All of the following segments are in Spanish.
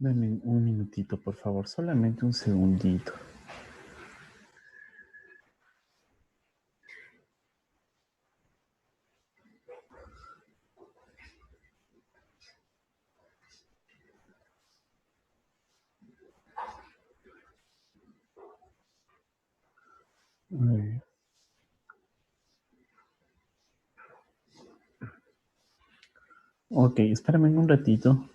Dame un minutito, por favor, solamente un segundito. A ver. Ok, espérame un ratito.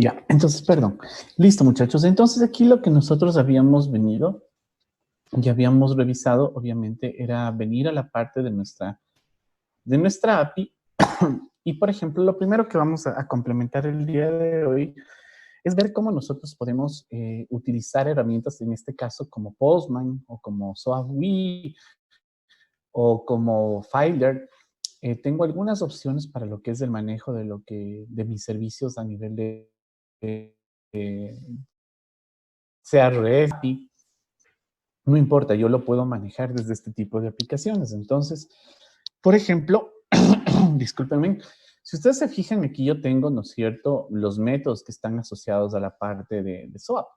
Ya, entonces, perdón. Listo, muchachos. Entonces, aquí lo que nosotros habíamos venido y habíamos revisado, obviamente, era venir a la parte de nuestra API. Y, por ejemplo, lo primero que vamos a complementar el día de hoy es ver cómo nosotros podemos utilizar herramientas, en este caso, como Postman o como SoapWee o como Filer. Tengo algunas opciones para lo que es el manejo de mis servicios a nivel de sea REST, no importa, yo lo puedo manejar desde este tipo de aplicaciones. Entonces, por ejemplo, discúlpenme, si ustedes se fijan aquí yo tengo, ¿no es cierto?, los métodos que están asociados a la parte de SOAP,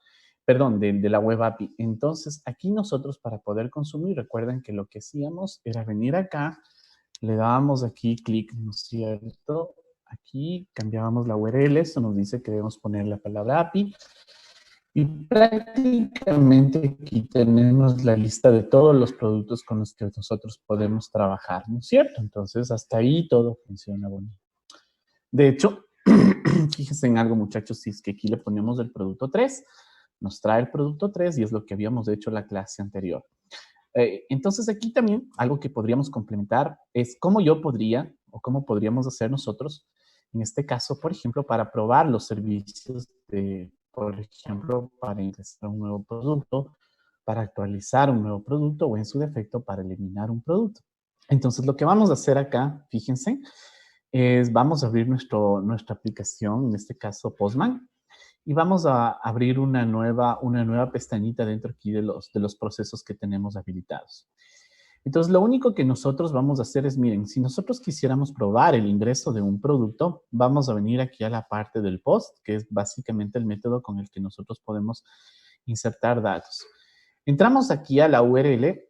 perdón, de la web API. Entonces, aquí nosotros para poder consumir, recuerden que lo que hacíamos era venir acá, le dábamos aquí clic, ¿no es cierto? Aquí cambiábamos la URL, esto nos dice que debemos poner la palabra API. Y prácticamente aquí tenemos la lista de todos los productos con los que nosotros podemos trabajar, ¿no es cierto? Entonces, hasta ahí todo funciona bonito. De hecho, fíjense en algo, muchachos, si es que aquí le ponemos el producto 3, nos trae el producto 3 y es lo que habíamos hecho en la clase anterior. Entonces, aquí también algo que podríamos complementar es cómo yo podría o cómo podríamos hacer nosotros, en este caso, por ejemplo, para probar los servicios por ejemplo, para ingresar un nuevo producto, para actualizar un nuevo producto o en su defecto para eliminar un producto. Entonces, lo que vamos a hacer acá, fíjense, es vamos a abrir nuestra aplicación, en este caso Postman, y vamos a abrir una nueva pestañita dentro aquí de los procesos que tenemos habilitados. Entonces, lo único que nosotros vamos a hacer es, miren, si nosotros quisiéramos probar el ingreso de un producto, vamos a venir aquí a la parte del post, que es básicamente el método con el que nosotros podemos insertar datos. Entramos aquí a la URL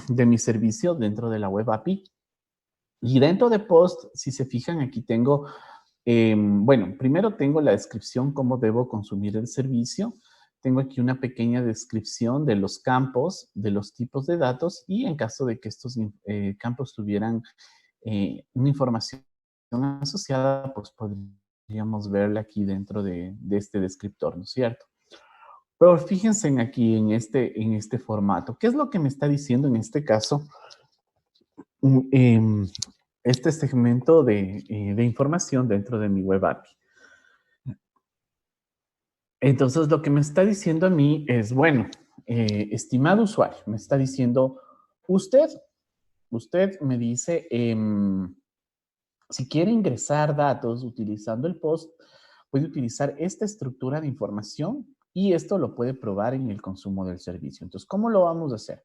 de mi servicio dentro de la web API y dentro de post, si se fijan, aquí tengo, bueno, primero tengo la descripción, cómo debo consumir el servicio. Tengo aquí una pequeña descripción de los campos, de los tipos de datos y en caso de que estos campos tuvieran una información asociada, pues podríamos verla aquí dentro de este descriptor, ¿no es cierto? Pero fíjense aquí en este formato. ¿Qué es lo que me está diciendo en este caso? Este segmento de información dentro de mi web API. Entonces, lo que me está diciendo a mí es, bueno, estimado usuario, me está diciendo, usted, usted me dice, si quiere ingresar datos utilizando el post, puede utilizar esta estructura de información y esto lo puede probar en el consumo del servicio. Entonces, ¿cómo lo vamos a hacer?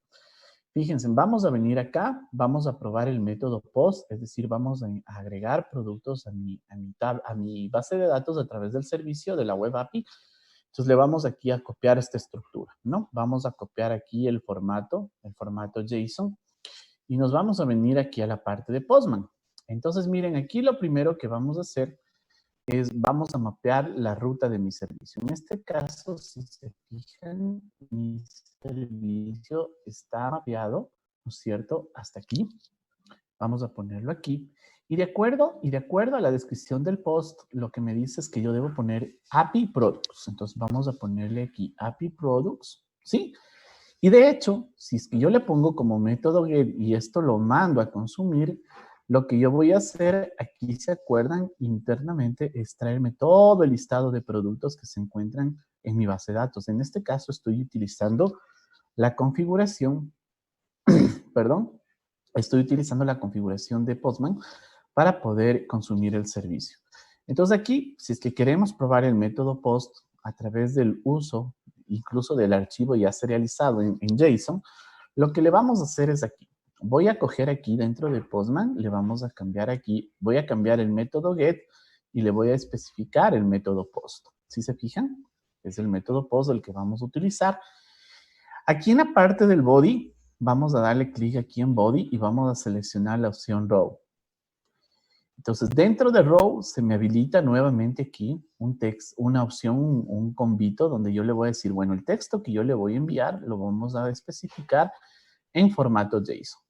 Fíjense, vamos a venir acá, vamos a probar el método POST, es decir, vamos a agregar productos a mi base de datos a través del servicio de la web API. Entonces le vamos aquí a copiar esta estructura, ¿no? Vamos a copiar aquí el formato JSON, y nos vamos a venir aquí a la parte de Postman. Entonces, miren, aquí lo primero que vamos a hacer es, vamos a mapear la ruta de mi servicio. En este caso, si se fijan, mi servicio está mapeado, ¿no es cierto?, hasta aquí. Vamos a ponerlo aquí. Y de acuerdo a la descripción del post, lo que me dice es que yo debo poner API Products. Entonces, vamos a ponerle aquí API Products, ¿sí? Y de hecho, si es que yo le pongo como método get y esto lo mando a consumir, lo que yo voy a hacer, aquí se acuerdan, internamente, es traerme todo el listado de productos que se encuentran en mi base de datos. En este caso estoy utilizando la configuración, perdón, estoy utilizando la configuración de Postman para poder consumir el servicio. Entonces aquí, si es que queremos probar el método POST a través del uso, incluso del archivo ya serializado en JSON, lo que le vamos a hacer es aquí. Voy a coger aquí dentro de Postman, le vamos a cambiar aquí, voy a cambiar el método get y le voy a especificar el método POST. ¿Sí se fijan? Es el método POST el que vamos a utilizar. Aquí en la parte del body, vamos a darle clic aquí en body y vamos a seleccionar la opción row. Entonces, dentro de row se me habilita nuevamente aquí un text, una opción, un combito donde yo le voy a decir, bueno, el texto que yo le voy a enviar lo vamos a especificar en formato JSON.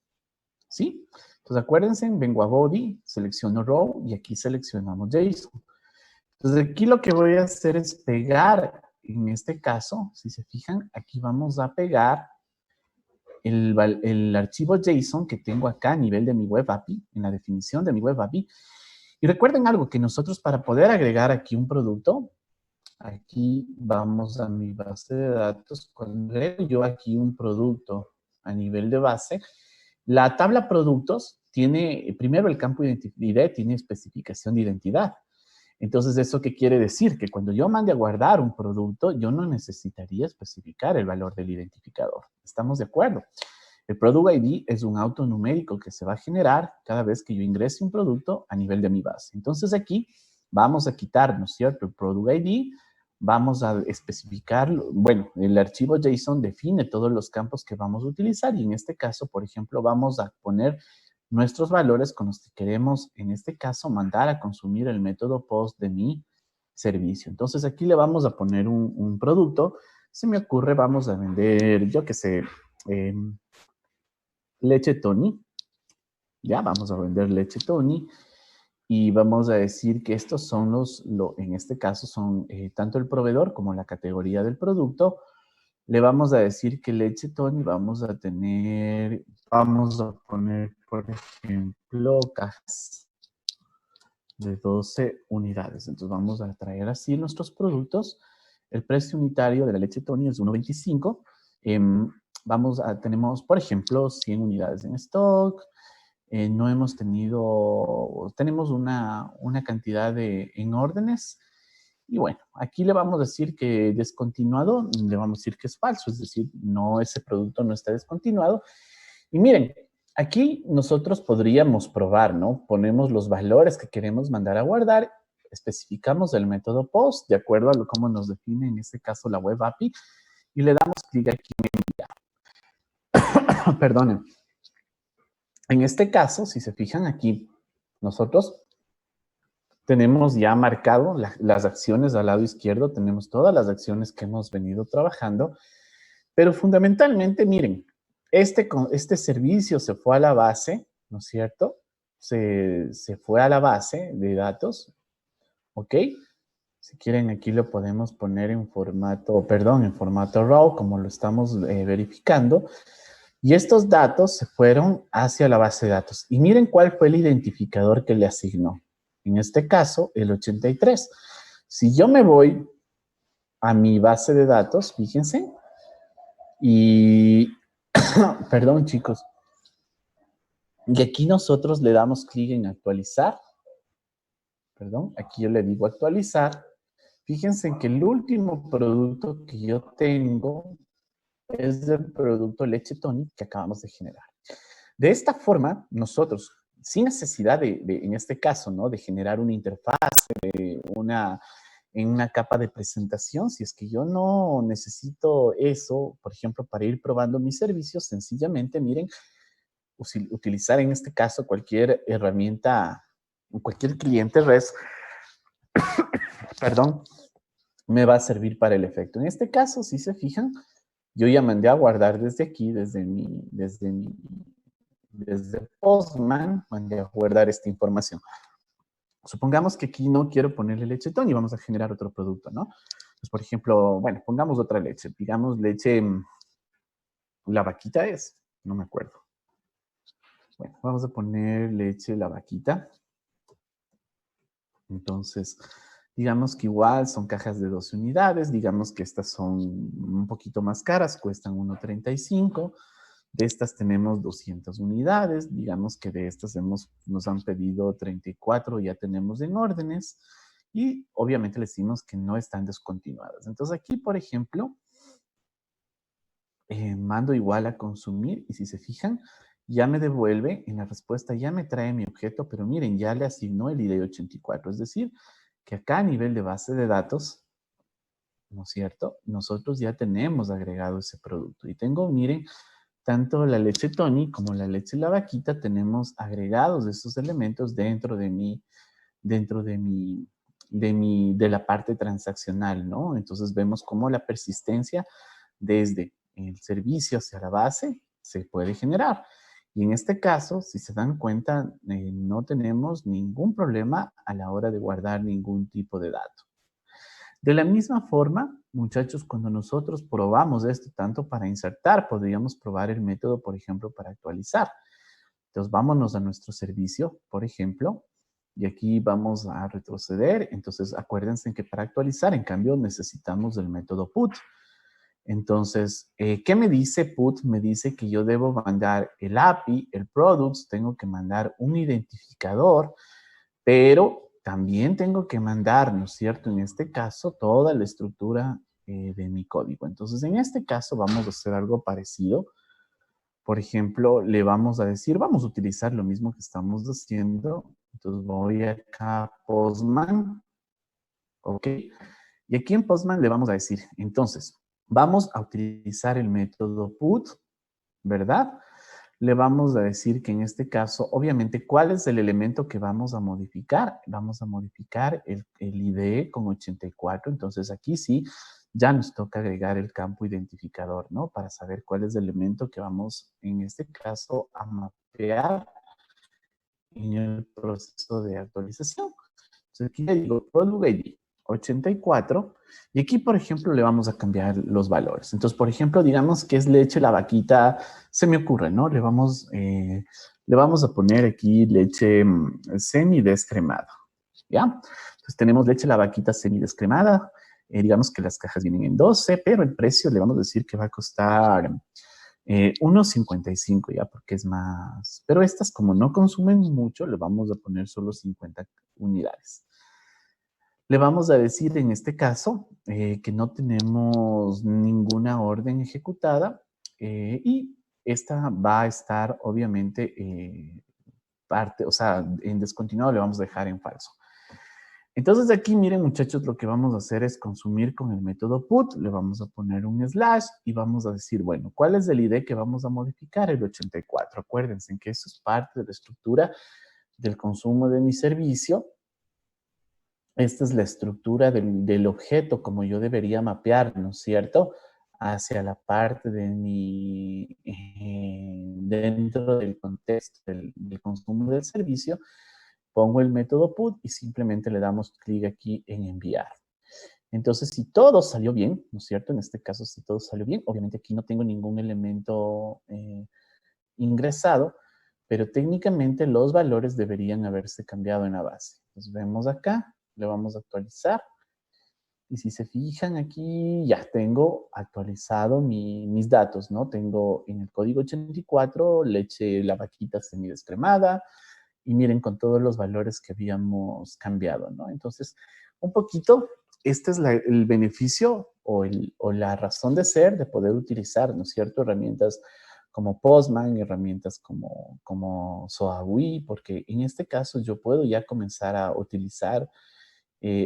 ¿Sí? Entonces, acuérdense, vengo a body, selecciono row y aquí seleccionamos JSON. Entonces, aquí lo que voy a hacer es pegar, en este caso, si se fijan, aquí vamos a pegar el archivo JSON que tengo acá a nivel de mi web API, en la definición de mi web API. Y recuerden algo, que nosotros para poder agregar aquí un producto, aquí vamos a mi base de datos, cuando agrego yo aquí un producto a nivel de base, la tabla productos tiene, primero el campo identidad tiene especificación de identidad. Entonces, ¿eso qué quiere decir? Que cuando yo mande a guardar un producto, yo no necesitaría especificar el valor del identificador. ¿Estamos de acuerdo? El Product ID es un auto numérico que se va a generar cada vez que yo ingrese un producto a nivel de mi base. Entonces, aquí vamos a quitar, ¿no es cierto?, el Product ID, vamos a especificar, bueno, el archivo JSON define todos los campos que vamos a utilizar y en este caso, por ejemplo, vamos a poner nuestros valores con los que queremos, en este caso, mandar a consumir el método POST de mi servicio. Entonces, aquí le vamos a poner un producto. Se me ocurre, vamos a vender, yo qué sé, leche Tony. Ya, vamos a vender leche Tony. Y vamos a decir que estos son en este caso son tanto el proveedor como la categoría del producto. Le vamos a decir que leche Tony vamos a poner, por ejemplo, cajas de 12 unidades. Entonces vamos a traer así nuestros productos. El precio unitario de la leche Tony es 1.25. Tenemos, por ejemplo, 100 unidades en stock. No hemos tenido, tenemos una cantidad en órdenes. Y bueno, aquí le vamos a decir que descontinuado, le vamos a decir que es falso, es decir, no, ese producto no está descontinuado. Y miren, aquí nosotros podríamos probar, ¿no? Ponemos los valores que queremos mandar a guardar, especificamos el método POST, de acuerdo a cómo nos define en este caso la web API, y le damos clic aquí en enviar. Perdonen. En este caso, si se fijan aquí, nosotros tenemos ya marcado las acciones al lado izquierdo, tenemos todas las acciones que hemos venido trabajando, pero fundamentalmente, miren, este servicio se fue a la base, ¿no es cierto? Se fue a la base de datos, ¿ok? Si quieren, aquí lo podemos poner en formato, perdón, en formato RAW, como lo estamos verificando. Y estos datos se fueron hacia la base de datos. Y miren cuál fue el identificador que le asignó. En este caso, el 83. Si yo me voy a mi base de datos, fíjense, y, perdón chicos, y aquí nosotros le damos clic en actualizar, perdón, aquí yo le digo actualizar, fíjense que el último producto que yo tengo es el producto leche Tony que acabamos de generar. De esta forma, nosotros, sin necesidad en este caso, ¿no?, de generar una interfaz, en una capa de presentación, si es que yo no necesito eso, por ejemplo, para ir probando mis servicios, sencillamente, miren, utilizar en este caso cualquier herramienta, cualquier cliente REST, perdón, me va a servir para el efecto. En este caso, si se fijan, yo ya mandé a guardar desde aquí, desde Postman, mandé a guardar esta información. Supongamos que aquí no quiero ponerle lechetón y vamos a generar otro producto, ¿no? Pues, por ejemplo, bueno, pongamos otra leche. Digamos leche, la vaquita es, no me acuerdo. Bueno, vamos a poner leche la vaquita. Entonces, digamos que igual son cajas de 12 unidades, digamos que estas son un poquito más caras, cuestan 1.35. De estas tenemos 200 unidades, digamos que de estas nos han pedido 34, ya tenemos en órdenes y obviamente le decimos que no están descontinuadas. Entonces aquí, por ejemplo, mando igual a consumir y si se fijan, ya me devuelve en la respuesta, ya me trae mi objeto, pero miren, ya le asignó el ID 84, es decir, que acá a nivel de base de datos, ¿no es cierto? Nosotros ya tenemos agregado ese producto y tengo, miren, tanto la leche Tony como la leche La Vaquita tenemos agregados estos elementos de la parte transaccional, ¿no? Entonces vemos cómo la persistencia desde el servicio hacia la base se puede generar. Y en este caso, si se dan cuenta, no tenemos ningún problema a la hora de guardar ningún tipo de dato. De la misma forma, muchachos, cuando nosotros probamos esto, tanto para insertar, podríamos probar el método, por ejemplo, para actualizar. Entonces, vámonos a nuestro servicio, por ejemplo, y aquí vamos a retroceder. Entonces, acuérdense que para actualizar, en cambio, necesitamos el método put. Entonces, ¿qué me dice put? Me dice que yo debo mandar el API, el products, tengo que mandar un identificador, pero también tengo que mandar, ¿no es cierto? En este caso, toda la estructura de mi código. Entonces, en este caso, vamos a hacer algo parecido. Por ejemplo, le vamos a decir, vamos a utilizar lo mismo que estamos haciendo. Entonces, voy acá a Postman, ¿ok? Y aquí en Postman le vamos a decir, entonces, vamos a utilizar el método put, ¿verdad? Le vamos a decir que en este caso, obviamente, ¿cuál es el elemento que vamos a modificar? Vamos a modificar el ID con 84. Entonces, aquí sí, ya nos toca agregar el campo identificador, ¿no? Para saber cuál es el elemento que vamos, en este caso, a mapear en el proceso de actualización. Entonces, aquí le digo Product ID 84 y aquí, por ejemplo, le vamos a cambiar los valores. Entonces, por ejemplo, digamos que es leche la vaquita, se me ocurre, ¿no? Le vamos a poner aquí leche semidescremada, ¿ya? Entonces, tenemos leche la vaquita semidescremada. Digamos que las cajas vienen en 12, pero el precio le vamos a decir que va a costar 1.55, ya, porque es más. Pero estas, como no consumen mucho, le vamos a poner solo 50 unidades. Le vamos a decir en este caso que no tenemos ninguna orden ejecutada y esta va a estar obviamente o sea, en descontinuado le vamos a dejar en falso. Entonces aquí, miren muchachos, lo que vamos a hacer es consumir con el método put, le vamos a poner un slash y vamos a decir, bueno, ¿cuál es el ID que vamos a modificar? El 84. Acuérdense que eso es parte de la estructura del consumo de mi servicio. Esta es la estructura del objeto como yo debería mapear, ¿no es cierto? Hacia la parte de dentro del contexto del consumo del servicio, pongo el método put y simplemente le damos clic aquí en enviar. Entonces, si todo salió bien, ¿no es cierto? En este caso, si todo salió bien, obviamente aquí no tengo ningún elemento ingresado, pero técnicamente los valores deberían haberse cambiado en la base. Entonces, vemos acá, le vamos a actualizar. Y si se fijan aquí, ya tengo actualizado mis datos, ¿no? Tengo en el código 84 leche la vaquita semidescremada, y miren con todos los valores que habíamos cambiado, ¿no? Entonces, un poquito, este es el beneficio o la razón de ser de poder utilizar, ¿no es cierto?, herramientas como Postman, herramientas como Zoawi, porque en este caso yo puedo ya comenzar a utilizar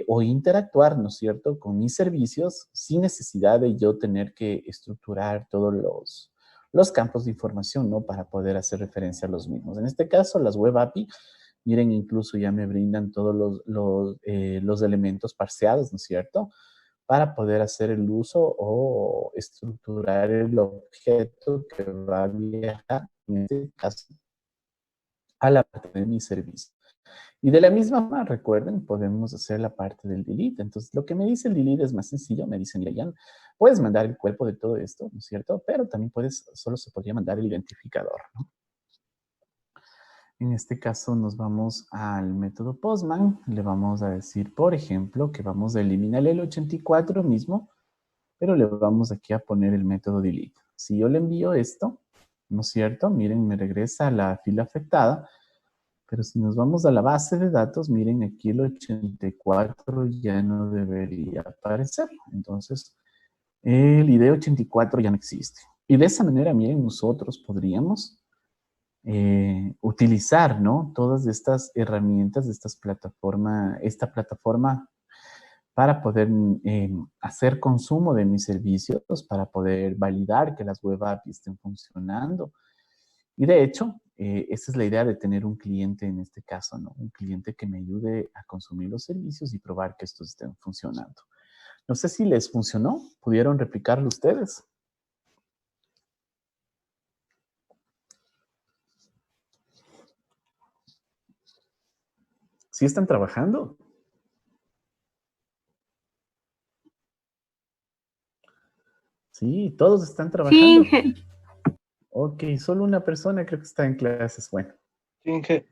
o interactuar, ¿no es cierto?, con mis servicios sin necesidad de yo tener que estructurar todos los campos de información, ¿no? Para poder hacer referencia a los mismos. En este caso, las Web API, miren, incluso ya me brindan todos los elementos parseados, ¿no es cierto? Para poder hacer el uso o estructurar el objeto que va a viajar, en este caso, a la parte de mi servicio. Y de la misma forma, recuerden, podemos hacer la parte del delete. Entonces, lo que me dice el delete es más sencillo. Me dice, mira, ya puedes mandar el cuerpo de todo esto, ¿no es cierto? Pero también solo se podría mandar el identificador, ¿no? En este caso nos vamos al método Postman. Le vamos a decir, por ejemplo, que vamos a eliminar el 84 mismo, pero le vamos aquí a poner el método delete. Si yo le envío esto, ¿no es cierto? Miren, me regresa a la fila afectada, pero si nos vamos a la base de datos, miren, aquí el 84 ya no debería aparecer. Entonces, el ID 84 ya no existe. Y de esa manera, miren, nosotros podríamos utilizar, ¿no? Todas estas herramientas de esta plataforma para poder hacer consumo de mis servicios, para poder validar que las web apps estén funcionando. Y de hecho, esa es la idea de tener un cliente en este caso, ¿no? Un cliente que me ayude a consumir los servicios y probar que estos estén funcionando. No sé si les funcionó. ¿Pudieron replicarlo ustedes? ¿Sí están trabajando? Sí, todos están Sí, trabajando. Ok, solo una persona creo que está en clases. Bueno. Inge.